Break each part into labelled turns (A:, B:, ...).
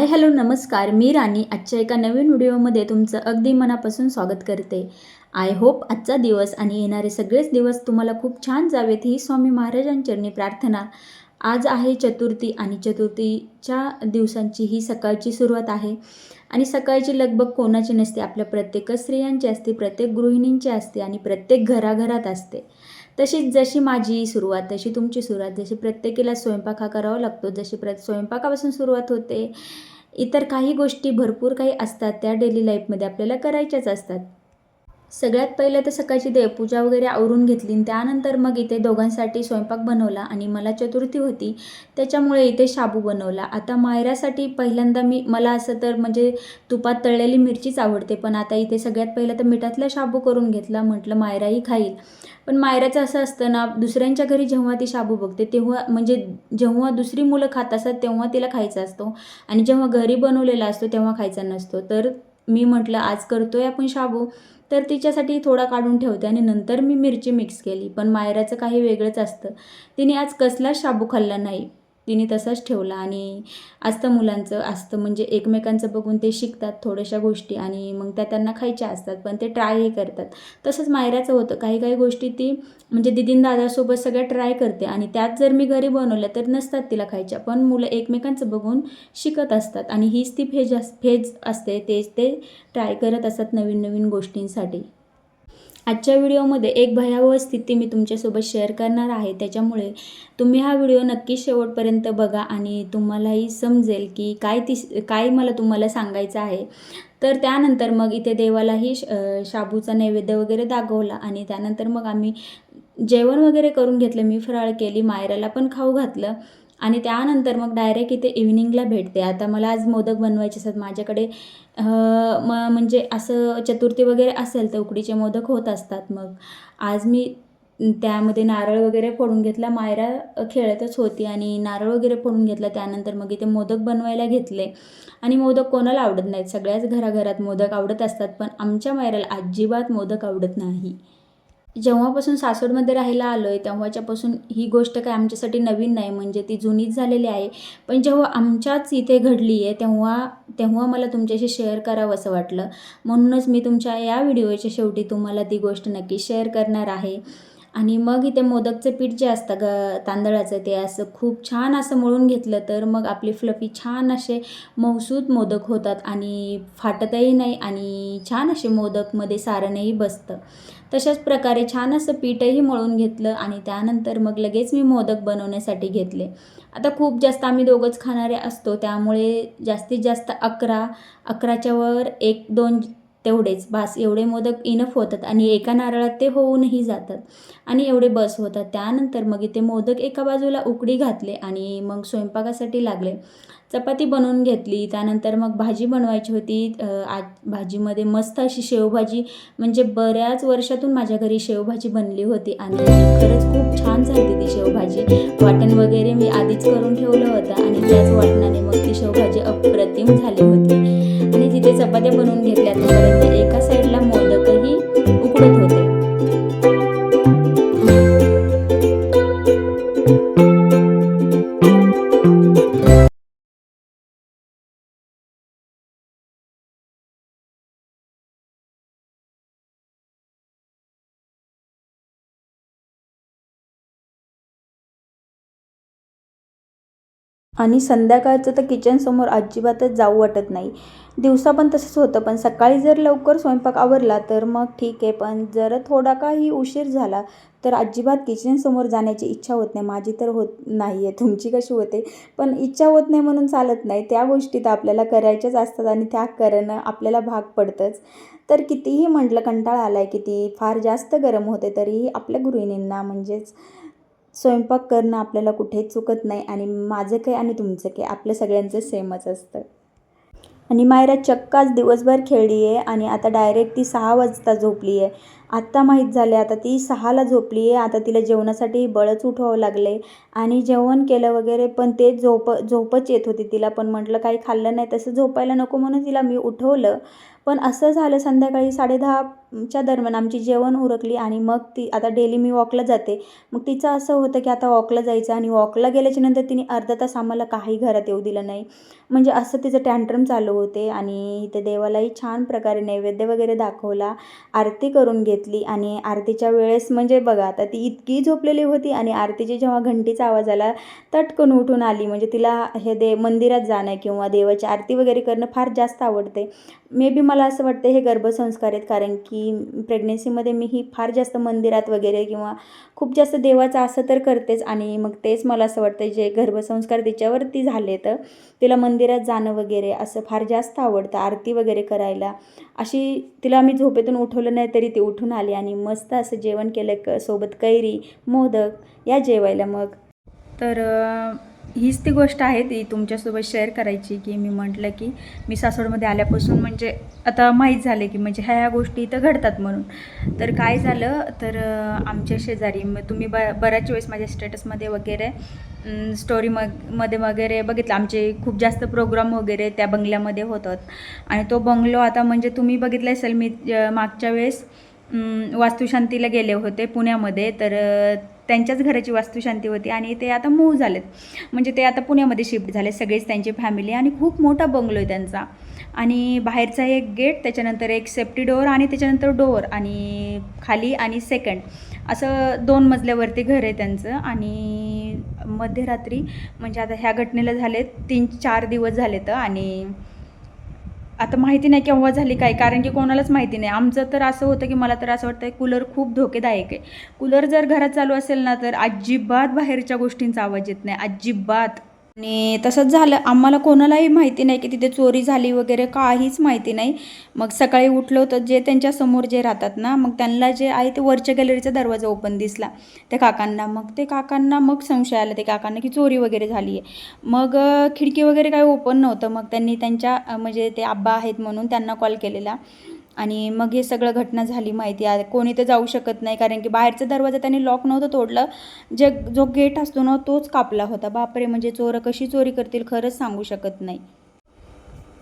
A: Hello नमस्कार. मी राणी आजच्या एका नवीन व्हिडिओमध्ये तुमचं अगदी मनापासून स्वागत करते. आय होप आजचा दिवस आणि येणारे सगळेच दिवस तुम्हाला खूप छान जावेत ही स्वामी महाराजांचरणी प्रार्थना. आज आहे चतुर्थी आणि चतुर्थीच्या दिवसांची ही सकाळची सुरुवात आहे आणि सकाळची लगबग कोणाची नसते, आपल्या प्रत्येक स्त्रियांची असते, प्रत्येक गृहिणींची असते आणि प्रत्येक घराघरात असते. तशीच जशी माझी सुरुवात तशी तुमची सुरुवात, जशी प्रत्येकीला स्वयंपाक हा करावा लागतो, जशी स्वयंपाकापासून सुरुवात होते. इतर काही गोष्टी भरपूर काही असतात त्या डेली लाईफमध्ये आपल्याला करायच्याच असतात. सगळ्यात पहिलं तर सकाळची देवपूजा वगैरे आवरून घेतली आणि त्यानंतर मग इथे दोघांसाठी स्वयंपाक बनवला आणि मला चतुर्थी होती त्याच्यामुळे इथे शाबू बनवला. आता मायरासाठी पहिल्यांदा मला असं तर म्हणजे तुपात तळलेली मिरचीच आवडते, पण आता इथे सगळ्यात पहिलं तर मिठातला शाबू करून घेतला. म्हटलं मायराही खाईल, पण मायराचं असं असतं ना, दुसऱ्यांच्या घरी जेव्हा ती शाबू बघते तेव्हा म्हणजे जेव्हा दुसरी मुलं खात असतात तेव्हा तिला खायचा असतो आणि जेव्हा घरी बनवलेला असतो तेव्हा खायचा नसतो. तर मी म्हटलं आज करतोय आपण शाबू, तर तिच्यासाठी थोडा काढून ठेवते आणि नंतर मी मिरची मिक्स केली. पण मायराचं काही वेगळंच असतं, तिने आज कसलाच शाबू खाल्ला नाही, तिने तसाच ठेवला. आणि असतं मुलांचं असतं म्हणजे एकमेकांचं बघून ते शिकतात थोड्याशा गोष्टी आणि मग त्या त्यांना खायच्या असतात, पण ते ट्रायही करतात. तसंच मायराचं होतं, काही काही गोष्टी ती म्हणजे दीदीन दादासोबत सगळ्या ट्राय करते आणि त्यात जर मी घरी बनवल्या तर नसतात तिला खायच्या, पण मुलं एकमेकांचं बघून शिकत असतात आणि हीच ती फेज असते, तेच ते ट्राय करत असतात नवीन नवीन गोष्टींसाठी. आजच्या व्हिडिओमध्ये एक भयावह स्थिती मी तुमच्यासोबत शेअर करणार आहे, त्याच्यामुळे तुम्ही हा व्हिडिओ नक्की शेवटपर्यंत बघा आणि तुम्हालाही समजेल की काय मला तुम्हाला सांगायचं आहे. तर त्यानंतर मग इथे देवालाही शाबूचा नैवेद्य वगैरे दाखवला आणि त्यानंतर मग आम्ही जेवण वगैरे करून घेतलं. मी फराळ केली, मायराला पण खाऊ घातलं आणि त्यानंतर मग डायरेक्ट इथे इव्हिनिंगला भेटते. आता मला आज मोदक बनवायचे असतात माझ्याकडे, म्हणजे असं चतुर्थी वगैरे असेल तर उकडीचे मोदक होत असतात. मग आज मी त्यामध्ये नारळ वगैरे फोडून घेतला, मायरा खेळतच होती आणि नारळ वगैरे फोडून घेतला. त्यानंतर मग इथे मोदक बनवायला घेतले आणि मोदक कोणाला आवडत नाहीत, सगळ्याच घराघरात मोदक आवडत असतात, पण आमच्या मायराला अजिबात मोदक आवडत नाही. जेव्हापासून सासवडमध्ये राहायला आलो आहे तेव्हाच्यापासून ही गोष्ट काय आमच्यासाठी नवीन नाही, म्हणजे ती जुनीच झालेली आहे. पण जेव्हा आमच्याच इथे घडली आहे तेव्हा तेव्हा मला तुमच्याशी शेअर करावं असं वाटलं, म्हणूनच मी तुमच्या या व्हिडिओच्या शेवटी तुम्हाला ती गोष्ट नक्की शेअर करणार आहे. आणि मग इथे मोदकचं पीठ जे असतं तांदळाचं, ते असं खूप छान असं मळून घेतलं तर मग आपली फ्लफी छान असे मऊसूत मोदक होतात आणि फाटतही नाही आणि छान असे मोदकमध्ये सारणही बसतं. तशाच प्रकारे छान असं पीठही मळून घेतलं आणि त्यानंतर मग लगेच मी मोदक बनवण्यासाठी घेतले. आता खूप जास्त आम्ही दोघंच खाणारे असतो त्यामुळे जास्तीत जास्त 11च्या वर 1-2 तेवढेच बास, एवढे मोदक इनफ होतात आणि एका नारळात ते होऊनही जातात आणि एवढे बस होतात. त्यानंतर मग इथे मोदक एका बाजूला उकडी घातले आणि मग स्वयंपाकासाठी लागले. चपाती बनवून घेतली, त्यानंतर मग भाजी बनवायची होती. आज भाजीमध्ये मस्त अशी शेवभाजी, म्हणजे बऱ्याच वर्षातून माझ्या घरी शेवभाजी बनली होती आणि खरंच खूप छान झाली ती शेवभाजी. वाटण वगैरे मी आधीच करून ठेवलं होतं आणि त्याच वाटणाने मग ती शेवभाजी अप्रतिम झाली होती आणि तिथे चपात्या बनवून घेतल्या. तोपर्यंत एका साईडला मोदकही उकडत होते. आणि संध्याकाळचं तर किचनसमोर अजिबातच जाऊ वाटत नाही. दिवसा पण तसंच होतं, पण सकाळी जर लवकर स्वयंपाक आवरला तर मग ठीक आहे, पण जर थोडा काही उशीर झाला तर अजिबात किचनसमोर जाण्याची इच्छा होत नाही. माझी तर होत नाही आहे, तुमची कशी होते? पण इच्छा होत नाही म्हणून चालत नाही, त्या गोष्टी तर आपल्याला करायच्याच असतात आणि त्या करणं आपल्याला भाग पडतंच. तर कितीही म्हटलं कंटाळा आला आहे, किती फार जास्त गरम होते, तरीही आपल्या गृहिणींना म्हणजेच स्वयंपाक करणं आपल्याला कुठेच चुकत नाही. आणि माझं काय आणि तुमचं काय, आपलं सगळ्यांचं सेमच असतं. आणि मायरा चक्क आज दिवसभर खेळली आहे आणि आता डायरेक्ट ती 6 वाजता झोपली आहे. आत्ता माहीत झाले. आता ती 6ला झोपली आहे. आता तिला जेवणासाठी बळच उठवावं लागले आणि जेवण केलं वगैरे, पण ते झोपच येत होती तिला. पण म्हटलं काही खाल्लं नाही, तसं झोपायला नको म्हणून तिला मी उठवलं. पण असं झालं संध्याकाळी 10:30च्या दरम्यान आमची जेवण उरकली आणि मग ती आता डेली मी वॉकला जाते. मग तिचं असं होतं की आता वॉकला जायचं आणि वॉकला गेल्याच्यानंतर तिने अर्धा तास आम्हाला काही घरात येऊ दिलं नाही. म्हणजे असं तिचं टँट्रम चालू होते. आणि इथे देवालाही छान प्रकारे नैवेद्य वगैरे दाखवला, आरती करून घेतली. आणि आरतीच्या वेळेस म्हणजे बघा, आता ती इतकी झोपलेली होती आणि आरतीची जेव्हा घंटीचा आवाज आला तटकन उठून आली. म्हणजे तिला हे मंदिरात जाणं किंवा देवाची आरती वगैरे करणं फार जास्त आवडते. मे बी मला असं वाटतं हे गर्भसंस्कार आहेत, कारण की प्रेग्नेन्सीमध्ये मीही फार जास्त मंदिरात वगैरे किंवा खूप जास्त देवाचं असं तर करतेच. आणि मग तेच मला असं वाटतं जे गर्भसंस्कार तिच्यावरती झाले, तर तिला मंदिरात जाणं वगैरे असं फार जास्त आवडतं, आरती वगैरे करायला. अशी तिला मी झोपेतून उठवलं नाही तरी ती उठून आली आणि मस्त असं जेवण केलं, सोबत कैरी, मोदक या जेवायला. मग तर हीच ती गोष्ट आहे ती तुमच्यासोबत शेअर करायची, की मी म्हटलं की मी सासवडमध्ये आल्यापासून म्हणजे आता माहीत झाले की म्हणजे ह्या गोष्टी इथं घडतात म्हणून. तर काय झालं, तर आमच्या शेजारी मग तुम्ही बऱ्याच वेळेस माझ्या स्टेटसमध्ये वगैरे मध्ये वगैरे बघितलं, आमचे खूप जास्त प्रोग्राम वगैरे त्या बंगल्यामध्ये होतात. आणि तो बंगलो आता म्हणजे तुम्ही बघितलं असेल, मी मागच्या वेळेस वास्तुशांतीला गेले होते पुण्यामध्ये. तर त्यांच्याच घराची वास्तुशांती होती आणि ते आता मूव्ह झालेत, म्हणजे ते आता पुण्यामध्ये शिफ्ट झाले सगळेच, त्यांची फॅमिली. आणि खूप मोठा बंगलो आहे त्यांचा. आणि बाहेरचा एक गेट, त्याच्यानंतर एक सेफ्टी डोअर आणि त्याच्यानंतर डोअर आणि खाली आणि सेकंड असं 2 मजल्यावरती घर आहे त्यांचं. आणि मध्यरात्री म्हणजे आता ह्या घटनेला झाले 3-4 दिवस झालेत. आणि आता माहिती नाही केव्हा झाली काय, कारण की कोणालाच माहिती नाही. आमचं तर असं होतं की मला तर असं वाटतं कूलर खूप धोकेदायक आहे. कूलर जर घरात चालू असेल ना, तर अजिबात बाहेरच्या गोष्टींचा आवाज येत नाही, अजिबात. आणि तसंच झालं, आम्हाला कोणालाही माहिती नाही की तिथे चोरी झाली वगैरे, काहीच माहिती नाही. मग सकाळी उठलो तर जे त्यांच्यासमोर जे राहतात ना, मग त्यांना जे आहे ते वरच्या गॅलरीचा दरवाजा ओपन दिसला त्या काकांना. मग ते काकांना मग संशय आला ते काकांना की चोरी वगैरे झाली आहे. मग खिडकी वगैरे काही ओपन नव्हतं. मग त्यांनी त्यांच्या म्हणजे ते आब्बा आहेत म्हणून त्यांना कॉल केलेला. आणि मग हे सगळं घटना झाली माहिती आहे. कोणी तर जाऊ शकत नाही, कारण की बाहेरचा दरवाजा त्यांनी लॉक नव्हतं तोडलं, जो गेट असतो ना तोच कापला होता. बापरे, म्हणजे चोरं कशी चोरी करतील खरंच सांगू शकत नाही.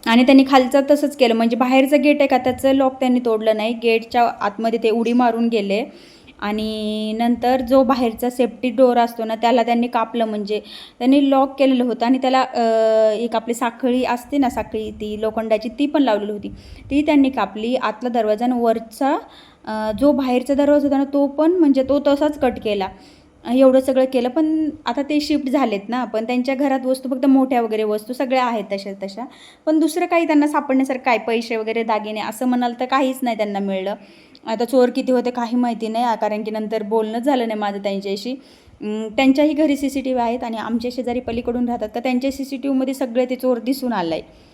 A: आणि त्यांनी खालचं तसंच केलं, म्हणजे बाहेरचं गेट आहे का त्याचं लॉक त्यांनी तोडलं नाही, गेटच्या आतमध्ये ते उडी मारून गेले. आणि नंतर जो बाहेरचा सेफ्टी डोअर असतो ना त्याला त्यांनी कापलं, म्हणजे त्यांनी लॉक केलेलं होतं. आणि त्याला एक आपली साखळी असते ना, साखळी ती लोखंडाची, ती पण लावलेली होती, ती त्यांनी कापली. आतला दरवाजा आणि वरचा जो बाहेरचा दरवाजा होता ना तो पण म्हणजे तो तसाच कट केला. एवढं सगळं केलं. पण आता ते शिफ्ट झालेत ना, पण त्यांच्या घरात वस्तू फक्त मोठ्या वगैरे वस्तू सगळ्या आहेत तशा. पण दुसरं काही त्यांना सापडण्यासारखं काय, पैसे वगैरे दागिने असं म्हणाल तर काहीच नाही त्यांना मिळलं. आता चोर किती होते काही माहिती नाही, कारण की नंतर बोलणंच झालं नाही माझं त्यांच्याशी. त्यांच्याही घरी CCTV आहेत आणि आमच्या शेजारी पलीकडून राहतात का त्यांच्या CCTVमध्ये सगळे ते चोर दिसून आलं आहे.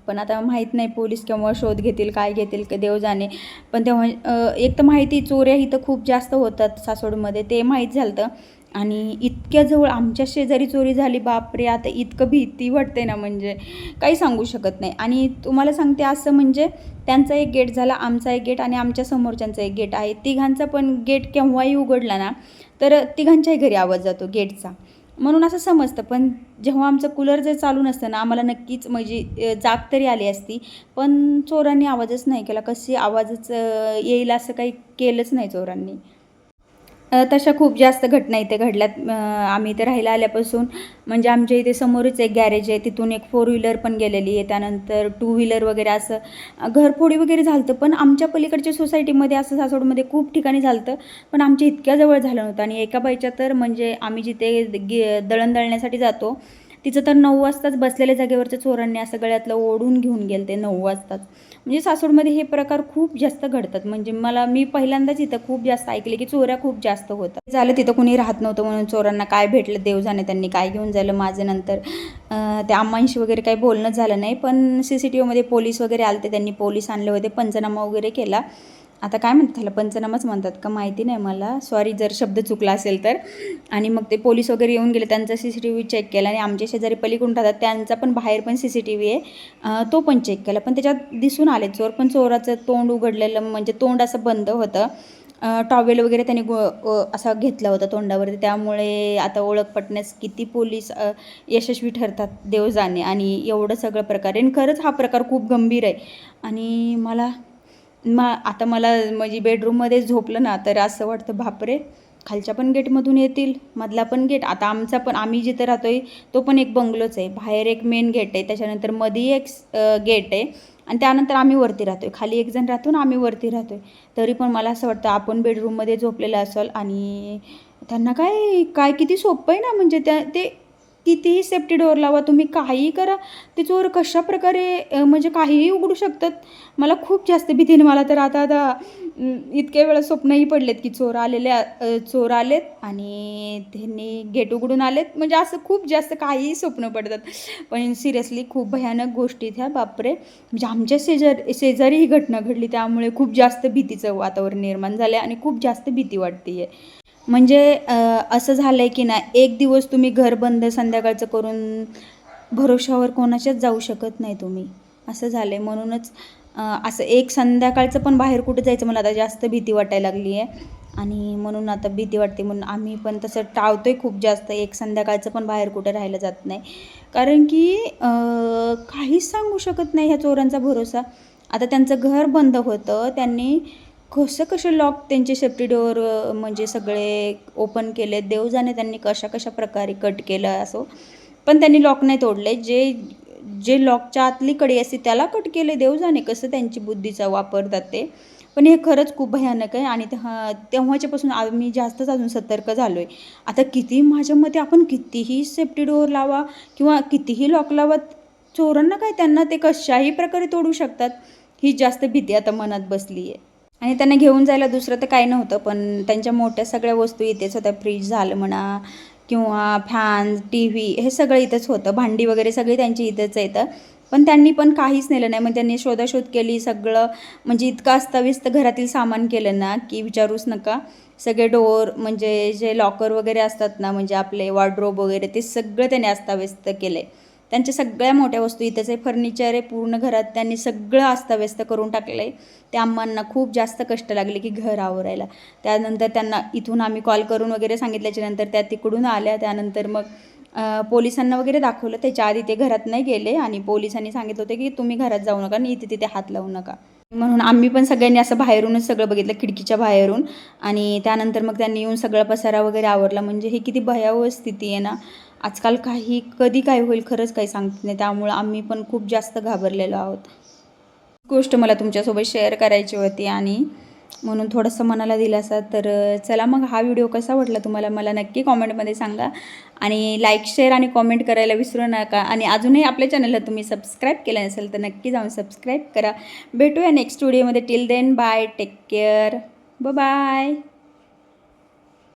A: पण आता माहीत नाही पोलीस केव्हा शोध घेतील, काय घेतील, देव जाणे. पण तेव्हा एक तर माहिती चोऱ्या इथं खूप जास्त होतात सासवडमध्ये, ते माहीत झालं. आणि इतक्या जवळ आमच्या शेजारी चोरी झाली, बापरे, आता इतकं भीती वाटते ना, म्हणजे काही सांगू शकत नाही. आणि तुम्हाला सांगते असं, म्हणजे त्यांचा एक गेट झाला, आमचा एक गेट आणि आमच्या समोरच्यांचा एक गेट आहे. तिघांचा पण गेट केव्हाही उघडला ना तर तिघांच्याही घरी आवाज जातो गेटचा, म्हणून असं समजतं. पण जेव्हा आमचं कूलर जर चालू नसतं ना, आम्हाला नक्कीच म्हणजे जाग तरी आली असती. पण चोरांनी आवाजच नाही केला, कशी आवाजच येईल असं काही केलंच नाही चोरांनी. तशा खूप जास्त घटना इथे घडल्यात. आम्ही इथे राहायला आल्यापासून, म्हणजे आमच्या इथे समोरच एक गॅरेज आहे, तिथून एक 4 व्हीलर पण गेलेली आहे, त्यानंतर 2 व्हीलर वगैरे असं घरफोडी वगैरे झालं. पण आमच्या पलीकडच्या सोसायटीमध्ये असं सासवडमध्ये खूप ठिकाणी झालं, पण आमच्या इतक्या जवळ झालं नव्हतं. आणि एका बाईच्या तर म्हणजे आम्ही जिथे दळण दळण्यासाठी जातो तिचं तर 9 वाजताच बसलेल्या जागेवरच्या चोरांनी असं गळ्यातलं ओढून घेऊन गेलं ते 9 वाजताच. म्हणजे सासवडमध्ये हे प्रकार खूप जास्त घडतात. म्हणजे मी पहिल्यांदाच इथं खूप जास्त ऐकले की चोऱ्या खूप जास्त होतात. झालं तिथं कुणी राहत नव्हतं म्हणून चोरांना काय भेटलं देव जाणे, त्यांनी काय घेऊन झालं. माझं नंतर त्या अम्मांशी वगैरे काही बोलणं झालं नाही, पण CCTVमध्ये पोलीस वगैरे आले, त्यांनी पोलीस आणले होते, पंचनामा वगैरे केला. आता काय म्हणतात त्याला, पंचनामाच म्हणतात का माहिती नाही मला, सॉरी जर शब्द चुकला असेल तर. आणि मग ते पोलीस वगैरे येऊन गेले, त्यांचा CCTV चेक केला आणि आमचे शेजारी पलीकडून राहतात त्यांचा पण बाहेर पण CCTV आहे, तो पण चेक केला. पण त्याच्यात दिसून आले चोर, पण चोराचं तोंड उघडलेलं, म्हणजे तोंड असं बंद होतं. टॉवेल वगैरे त्याने असा घेतला होता तोंडावरती, त्यामुळे आता ओळख पटण्यास किती पोलीस यशस्वी ठरतात देव जाणे. आणि एवढं सगळं प्रकार आहे, आणि खरंच हा प्रकार खूप गंभीर आहे. आणि आता मला म्हणजे बेडरूममध्ये झोपलं ना तर असं वाटतं बापरे, खालच्या पण गेटमधून येतील, मधला पण गेट. आता आम्ही जिथं राहतो आहे तो पण एक बंगलोच आहे. बाहेर एक मेन गेट आहे, त्याच्यानंतर मध्ये एक गेट आहे, आणि त्यानंतर आम्ही वरती राहतो आहे. खाली एक जण राहतो ना, आम्ही वरती राहतो आहे. तरी पण मला असं वाटतं आपण बेडरूममध्ये झोपलेलं असाल, आणि त्यांना काय काय किती सोपं आहे ना, म्हणजे ते कितीही सेफ्टी डोअर लावा तुम्ही, काहीही करा, ते चोर कशाप्रकारे म्हणजे काहीही उघडू शकतात. मला खूप जास्त भीतीने, मला तर आता इतक्या वेळा स्वप्नही पडलेत की चोर आलेत आणि त्यांनी गेट उघडून आलेत, म्हणजे असं खूप जास्त काहीही स्वप्न पडतात. पण सिरियसली खूप भयानक गोष्टी त्या, बापरे. म्हणजे आमच्या शेजारी ही घटना घडली, त्यामुळे खूप जास्त भीतीचं वातावरण निर्माण झालं आहे आणि खूप जास्त भीती वाटते आहे. म्हणजे असं झालं आहे की ना, एक दिवस तुम्ही घर बंद संध्याकाळचं करून भरोशावर कोणाच्याच जाऊ शकत नाही तुम्ही, असं झालं आहे. म्हणूनच असं एक संध्याकाळचं पण बाहेर कुठे जायचं मला आता जास्त भीती वाटायला लागली आहे, आणि म्हणून आता भीती वाटते म्हणून आम्ही पण तसं टाळतो आहे खूप जास्त. एक संध्याकाळचं पण बाहेर कुठे राहायला जात नाही, कारण की काहीच सांगू शकत नाही ह्या चोरांचा भरोसा. आता त्यांचं घर बंद होतं, त्यांनी कसं लॉक त्यांचे सेफ्टी डोअर म्हणजे सगळे ओपन केले, देव जाणे त्यांनी कशा प्रकारे कट केलं असो, पण त्यांनी लॉक नाही तोडले. जे लॉकच्या आतली कडी असते त्याला कट केले, देव जाणे कसं त्यांची बुद्धीचा वापरतात ते. पण हे खरंच खूप भयानक आहे, आणि तेव्हाच्यापासून आम्ही जास्तच अजून सतर्क झालो आहे. आता माझ्या मते आपण कितीही सेफ्टी डोअर लावा किंवा कितीही लॉक लावा, चोरांना काय, त्यांना ते कशाही प्रकारे तोडू शकतात. ही जास्त भीती आता मनात बसली आहे. आणि त्यांना घेऊन जायला दुसरं तर काही नव्हतं, पण त्यांच्या मोठ्या सगळ्या वस्तू इथेच होत्या. फ्रीज झालं म्हणा, किंवा फॅन, TV, हे सगळं इथंच होतं. भांडी वगैरे सगळी त्यांची इथंच येतं, पण त्यांनी पण काहीच नेलं नाही. मग त्यांनी शोधाशोध केली सगळं, म्हणजे इतकं अस्ताव्यस्त घरातील सामान केलं ना की विचारूच नका. सगळे डोअर, म्हणजे जे लॉकर वगैरे असतात ना, म्हणजे आपले वॉर्डरोब वगैरे, ते सगळं त्यांनी अस्ताव्यस्त केलं आहे. त्यांच्या सगळ्या मोठ्या वस्तू इथंच आहे, फर्निचर आहे पूर्ण घरात, त्यांनी सगळं अस्ताव्यस्त करून टाकलं आहे. त्या अम्मांना खूप जास्त कष्ट लागले की घर आवरायला. त्यानंतर त्यांना इथून आम्ही कॉल करून वगैरे सांगितल्याच्यानंतर त्या तिकडून आल्या. त्यानंतर मग पोलिसांना वगैरे दाखवलं. त्याच्या आधी ते घरात नाही गेले, आणि पोलिसांनी सांगितलं होतं की तुम्ही घरात जाऊ नका आणि इथे तिथे हात लावू नका. म्हणून आम्ही पण सगळ्यांनी असं बाहेरूनच सगळं बघितलं, खिडकीच्या बाहेरून. आणि त्यानंतर मग त्यांनी येऊन सगळा पसारा वगैरे आवरला. म्हणजे ही किती भयावह स्थिती आहे ना, आजकाल कधी काय होईल खरंच काही सांगत नाही. त्यामुळं आम्ही पण खूप जास्त घाबरलेलो आहोत. गोष्ट मला तुमच्यासोबत शेअर करायची होती, आणि म्हणून थोडंसं मनाला दिलासा. तर चला मग, हा व्हिडिओ कसा वाटला तुम्हाला मला नक्की कॉमेंटमध्ये सांगा, आणि लाईक, शेअर आणि कॉमेंट करायला विसरू नका. आणि अजूनही आपल्या चॅनलला तुम्ही सबस्क्राईब केलं नसेल तर नक्की जाऊन सबस्क्राईब करा. भेटूया नेक्स्ट व्हिडिओमध्ये. Till then bye, take care, bye.